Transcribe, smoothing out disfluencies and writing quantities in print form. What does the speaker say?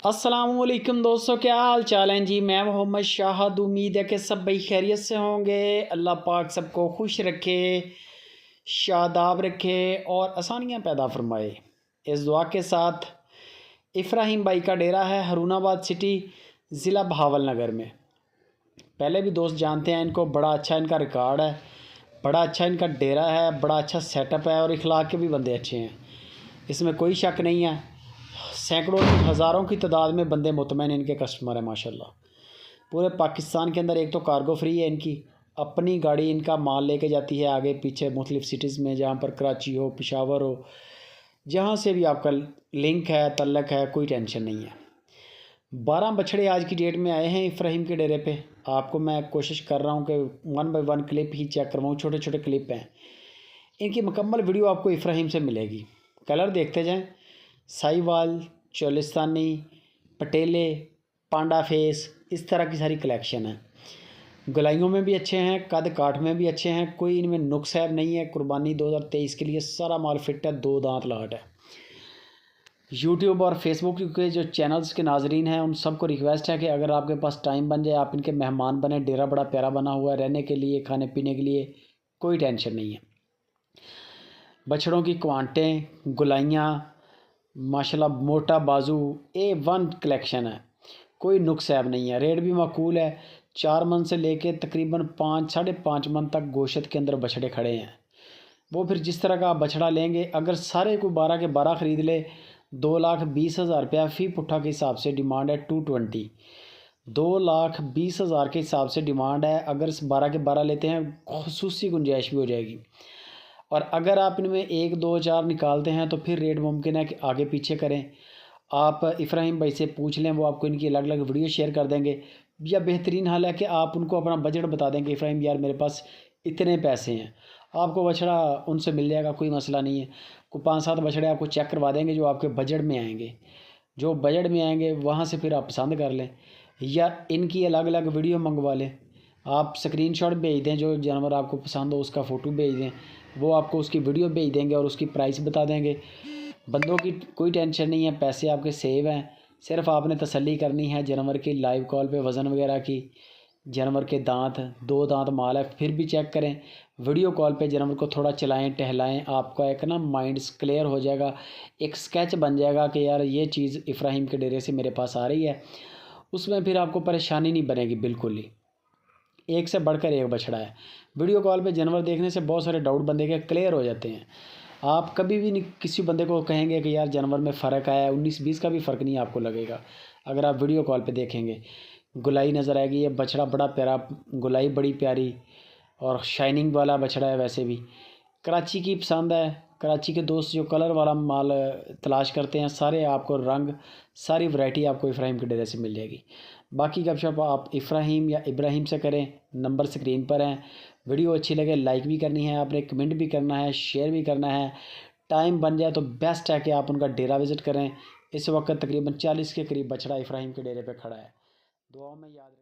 अस्सलामुअलैकुम दोस्तों, क्या हाल चाल हैं जी। मैं मोहम्मद शाहद। उम्मीद है कि सब भाई खैरियत से होंगे। अल्लाह पाक सबको खुश रखे, शादाब रखे और आसानियाँ पैदा फरमाए। इस दुआ के साथ इफ्राहिम भाई का डेरा है हरूनाबाद सिटी, ज़िला बहावल नगर में। पहले भी दोस्त जानते हैं इनको, बड़ा अच्छा इनका रिकॉर्ड है, बड़ा अच्छा इनका डेरा है, बड़ा अच्छा सेटअप है और इखलाक के भी बंदे अच्छे हैं, इसमें कोई शक नहीं है। सैकड़ों हज़ारों की तादाद में बंदे मुतमईन इनके कस्टमर हैं माशाल्लाह। पूरे पाकिस्तान के अंदर एक तो कार्गो फ्री है इनकी, अपनी गाड़ी इनका माल लेके जाती है आगे पीछे मुख्तलिफ़ सिटीज़ में, जहाँ पर कराची हो, पेशावर हो, जहाँ से भी आपका लिंक है, तल्लक है, कोई टेंशन नहीं है। 12 बछड़े आज की डेट में आए हैं इफ्राहिम के डेरे पे। आपको मैं कोशिश कर रहा हूँ कि 1 बाय 1 क्लिप ही चेक करवाऊँ, छोटे छोटे क्लिप हैं। इनकी मुकम्मल वीडियो आपको इफ्राहिम से मिलेगी। कलर देखते जाएं, साहिवाल, चोलिस्तानी, पटेले, पांडा फेस, इस तरह की सारी कलेक्शन है। गुलाइयों में भी अच्छे हैं, कद काठ में भी अच्छे हैं, कोई इनमें नुक्स है नहीं है। कुर्बानी 2023 के लिए सारा माल फिट है, 2 दांत लाट है। यूट्यूब और फेसबुक के जो चैनल्स के नाजरीन हैं उन सबको रिक्वेस्ट है कि अगर आपके पास टाइम बन जाए, आप इनके मेहमान बने। डेरा बड़ा प्यारा बना हुआ है, रहने के लिए, खाने पीने के लिए कोई टेंशन नहीं है। बछड़ों की क्वांटें, गुलाइयाँ माशाल्लाह, मोटा बाजू, A1 कलेक्शन है, कोई नुक्स ऐब नहीं है। रेट भी माकूल है, 4 मन से लेके तकरीबन 5 साढ़े 5 मन तक गोश्त के अंदर बछड़े खड़े हैं। वो फिर जिस तरह का आप बछड़ा लेंगे, अगर सारे को 12 के 12 ख़रीद ले, 2,20,000 रुपया फ़ी पुट्ठा के हिसाब से डिमांड है। 220 2,20,000 के हिसाब से डिमांड है। अगर 12 के 12 लेते हैं, खुसूसी गुंजाइश भी हो जाएगी। और अगर आप इनमें 1 2 4 निकालते हैं तो फिर रेट मुमकिन है कि आगे पीछे करें। आप इफ्राहिम भाई से पूछ लें, वो आपको इनकी अलग अलग वीडियो शेयर कर देंगे। या बेहतरीन हाल है कि आप उनको अपना बजट बता देंगे, इफ्राहिम यार मेरे पास इतने पैसे हैं, आपको बछड़ा उनसे मिल जाएगा, कोई मसला नहीं है। कोई 5-7 बछड़े आपको चेक करवा देंगे जो आपके बजट में आएंगे। जो बजट में आएंगे वहाँ से फिर आप पसंद कर लें, या इनकी अलग अलग वीडियो मंगवा लें। आप स्क्रीनशॉट भेज दें, जो जानवर आपको पसंद हो उसका फ़ोटो भेज दें, वो आपको उसकी वीडियो भेज देंगे और उसकी प्राइस बता देंगे। बंदों की कोई टेंशन नहीं है, पैसे आपके सेव हैं। सिर्फ आपने तसल्ली करनी है जानवर की, लाइव कॉल पे वज़न वगैरह की, जानवर के दांत, 2 दांत माल है फिर भी चेक करें। वीडियो कॉल पे जानवर को थोड़ा चलाएं, टहलाएं, आपका एक ना माइंड क्लियर हो जाएगा, एक स्केच बन जाएगा कि यार ये चीज़ इफ्राहिम के डेरे से मेरे पास आ रही है। उसमें फिर आपको परेशानी नहीं बनेगी बिल्कुल ही। एक से बढ़कर एक बछड़ा है। वीडियो कॉल पे जानवर देखने से बहुत सारे डाउट बंदे के क्लियर हो जाते हैं। आप कभी भी नहीं किसी बंदे को कहेंगे कि यार जानवर में फ़र्क आया है, 19-20 का भी फ़र्क नहीं आपको लगेगा अगर आप वीडियो कॉल पे देखेंगे। गुलाई नज़र आएगी, ये बछड़ा बड़ा प्यारा, गुलाई बड़ी प्यारी और शाइनिंग वाला बछड़ा है। वैसे भी कराची की पसंद है, कराची के दोस्त जो कलर वाला माल तलाश करते हैं, सारे आपको रंग, सारी वैरायटी आपको इफ्राहिम के डेरे से मिल जाएगी। बाकी गपशप आप इफ्राहिम या इब्राहिम से करें, नंबर स्क्रीन पर हैं। वीडियो अच्छी लगे लाइक भी करनी है आपने, कमेंट भी करना है, शेयर भी करना है। टाइम बन जाए तो बेस्ट है कि आप उनका डेरा विज़िट करें। इस वक्त तकरीबन 40 के करीब बछड़ा इफ्राहिम के डेरे पे खड़ा है। दुआओं में याद रखें।